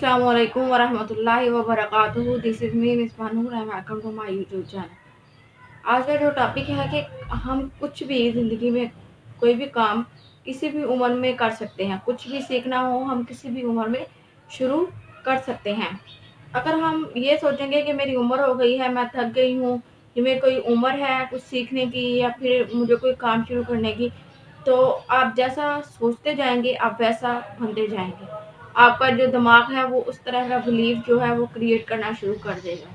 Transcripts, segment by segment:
السلام علیکم ورحمۃ اللہ وبرکاتہ. This is me miss Banoor. I am welcome to my YouTube channel. آج کا جو ٹاپک ہے کہ ہم کچھ بھی زندگی میں کوئی بھی کام کسی بھی عمر میں کر سکتے ہیں. کچھ بھی سیکھنا ہو ہم کسی بھی عمر میں شروع کر سکتے ہیں. اگر ہم یہ سوچیں گے کہ میری عمر ہو گئی ہے, میں تھک گئی ہوں, کہ میری کوئی عمر ہے کچھ سیکھنے کی یا پھر مجھے کوئی کام شروع کرنے کی, تو آپ جیسا سوچتے جائیں گے آپ ویسا بنتے جائیں گے. آپ کا جو دماغ ہے وہ اس طرح کا بلیف جو ہے وہ کریٹ کرنا شروع کر دے گا.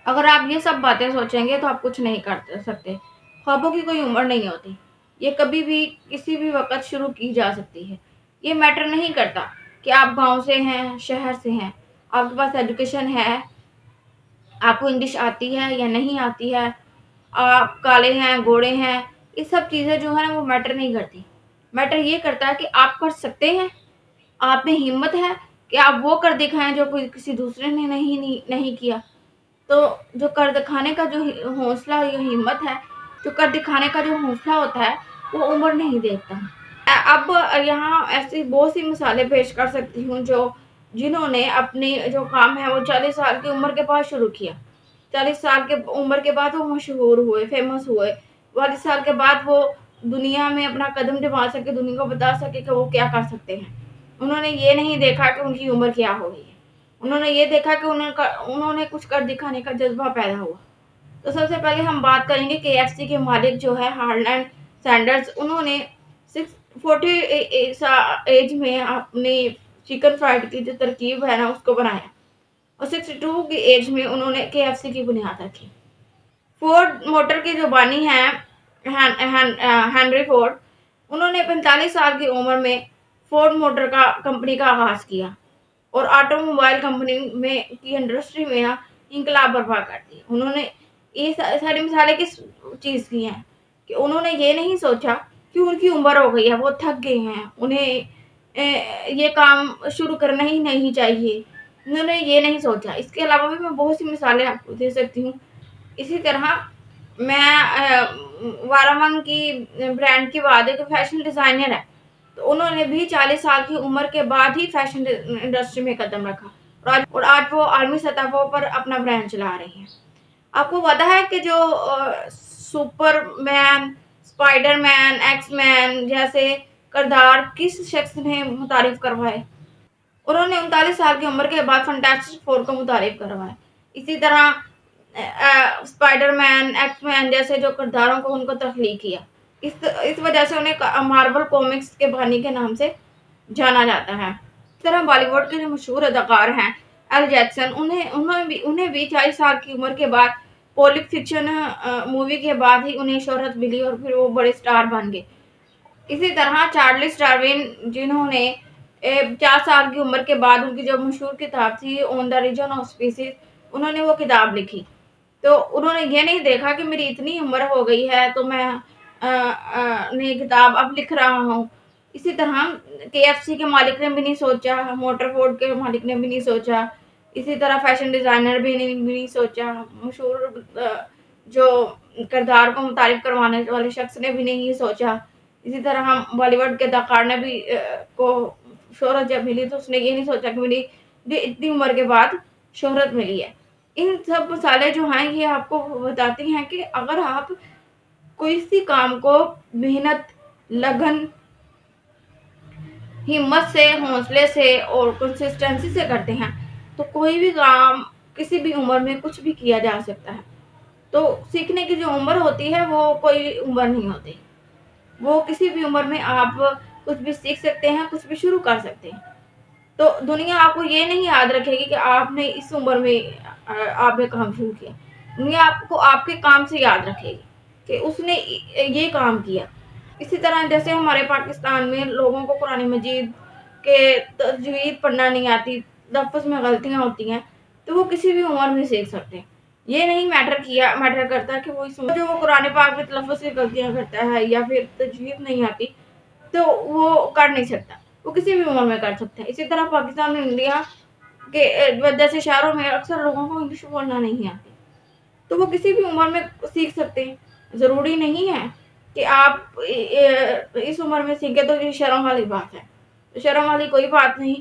اگر آپ یہ سب باتیں سوچیں گے تو آپ کچھ نہیں کر سکتے. خوابوں کی کوئی عمر نہیں ہوتی. یہ کبھی بھی کسی بھی وقت شروع کی جا سکتی ہے. یہ میٹر نہیں کرتا کہ آپ گاؤں سے ہیں, شہر سے ہیں, آپ کے پاس ایجوکیشن ہے, آپ کو انگلش آتی ہے یا نہیں آتی ہے, آپ کالے ہیں, گوڑے ہیں, یہ سب چیزیں جو ہیں وہ میٹر نہیں کرتی. میٹر یہ کرتا ہے کہ آپ کر سکتے ہیں, آپ میں ہمت ہے کہ آپ وہ کر دکھائیں جو کوئی کسی دوسرے نے نہیں کیا. تو جو کر دکھانے کا جو حوصلہ یا ہمت ہے, جو کر دکھانے کا جو حوصلہ ہوتا ہے وہ عمر نہیں دیکھتا. اب یہاں ایسی بہت سی مثالیں پیش کر سکتی ہوں جنہوں نے اپنی جو کام ہے وہ 40 سال کی عمر کے بعد شروع کیا. 40 سال کے عمر کے بعد وہ مشہور ہوئے, فیمس ہوئے. 40 سال کے بعد وہ دنیا میں اپنا قدم جما سکے, دنیا کو بتا سکے کہ وہ کیا کر سکتے ہیں. انہوں نے یہ نہیں دیکھا کہ ان کی عمر کیا ہو گئی ہے. انہوں نے یہ دیکھا کہ انہوں نے کچھ کر دکھانے کا جذبہ پیدا ہوا. تو سب سے پہلے ہم بات کریں گے KFC کے مالک جو ہے ہارلینڈ سینڈرز. انہوں نے 40 ایج میں اپنی چکن فرائڈ کی جو ترکیب ہے نا اس کو بنایا, اور 62 کی ایج میں انہوں نے KFC کی بنیاد رکھی. فورڈ موٹر کے جو بانی ہیں ہنری فورڈ, انہوں نے 45 سال کی عمر میں فورڈ موٹر کا کمپنی کا آغاز کیا اور آٹو موبائل کمپنی میں کی انڈسٹری میں انقلاب برپا کر دی. انہوں نے یہ ساری مثالیں کس چیز کی ہیں کہ انہوں نے یہ نہیں سوچا کہ ان کی عمر ہو گئی ہے, وہ تھک گئے ہیں, انہیں یہ کام شروع کرنا ہی نہیں چاہیے. انہوں نے یہ نہیں سوچا. اس کے علاوہ بھی میں بہت سی مثالیں آپ کو دے سکتی ہوں. اسی طرح میں وارامنگ کی برانڈ کی بات ہے کہ فیشن ڈیزائنر ہے, تو انہوں نے بھی 40 سال کی عمر کے بعد ہی فیشن انڈسٹری میں قدم رکھا, اور آج وہ عالمی سطح پر اپنا برانڈ چلا رہی ہیں. آپ کو پتا ہے کہ جو سپر مین, اسپائڈر مین, ایکس مین جیسے کردار کس شخص نے متعارف کروائے؟ انہوں نے 39 سال کی عمر کے بعد فنٹاسٹک فور کو متعارف کروایا. اسی طرح اسپائڈر مین, ایکس مین جیسے جو کرداروں کو ان کو تخلیق کیا. اس وجہ سے انہیں مارول کومکس کے بانی کے نام سے جانا جاتا ہے. اس طرح بالی ووڈ کے جو مشہور اداکار ہیں ایل جیکسن, انہیں بھی 40 سال کی عمر کے بعد پولپ فکشن مووی کے بعد ہی انہیں شہرت ملی اور پھر وہ بڑے سٹار بن گئے. اسی طرح چارلس ڈارون, جنہوں نے 50 سال کی عمر کے بعد ان کی جو مشہور کتاب تھی آن دا ریجن آف اسپیسیز, انہوں نے وہ کتاب لکھی. تو انہوں نے یہ نہیں دیکھا کہ میری اتنی عمر ہو گئی ہے تو میں نئی کتاب اب لکھ رہا ہوں. اسی طرح KFC کے مالک نے بھی نہیں سوچا, موٹر فورڈ کے مالک نے بھی نہیں سوچا, اسی طرح فیشن ڈیزائنر بھی نہیں سوچا, مشہور جو کردار کو متعارف کروانے والے شخص نے بھی نہیں سوچا. اسی طرح ہم بالی ووڈ کے اداکار نے بھی کو شہرت جب ملی تو اس نے یہ نہیں سوچا کہ میری اتنی عمر کے بعد شہرت ملی ہے. ان سب مثالیں جو ہیں یہ آپ کو بتاتی ہیں کہ اگر آپ کوئی سی کام کو محنت, لگن, ہمت سے, حوصلے سے اور کنسسٹنسی سے کرتے ہیں تو کوئی بھی کام کسی بھی عمر میں کچھ بھی کیا جا سکتا ہے. تو سیکھنے کی جو عمر ہوتی ہے وہ کوئی عمر نہیں ہوتی. وہ کسی بھی عمر میں آپ کچھ بھی سیکھ سکتے ہیں, کچھ بھی شروع کر سکتے ہیں. تو دنیا آپ کو یہ نہیں یاد رکھے گی کہ آپ نے اس عمر میں آپ نے کام شروع کیا. دنیا آپ کو آپ کے کام سے یاد رکھے گی کہ اس نے یہ کام کیا. اسی طرح جیسے ہمارے پاکستان میں لوگوں کو قرآن مجید کے تجوید پڑھنا نہیں آتی, لفظ میں غلطیاں ہوتی ہیں, تو وہ کسی بھی عمر میں سیکھ سکتے ہیں. یہ نہیں میٹر کرتا کہ جو وہ قرآن پاک میں تلفظ کی غلطیاں کرتا ہے یا پھر تجوید نہیں آتی تو وہ کر نہیں سکتا, وہ کسی بھی عمر میں کر سکتا ہے. اسی طرح پاکستان اور انڈیا کے وجہ سے شہروں میں اکثر لوگوں کو انگلش بولنا نہیں آتی, تو وہ کسی بھی عمر میں سیکھ سکتے ہیں. ضروری نہیں ہے کہ آپ اس عمر میں سیکھیں تو یہ شرم والی بات ہے. شرم والی کوئی بات نہیں.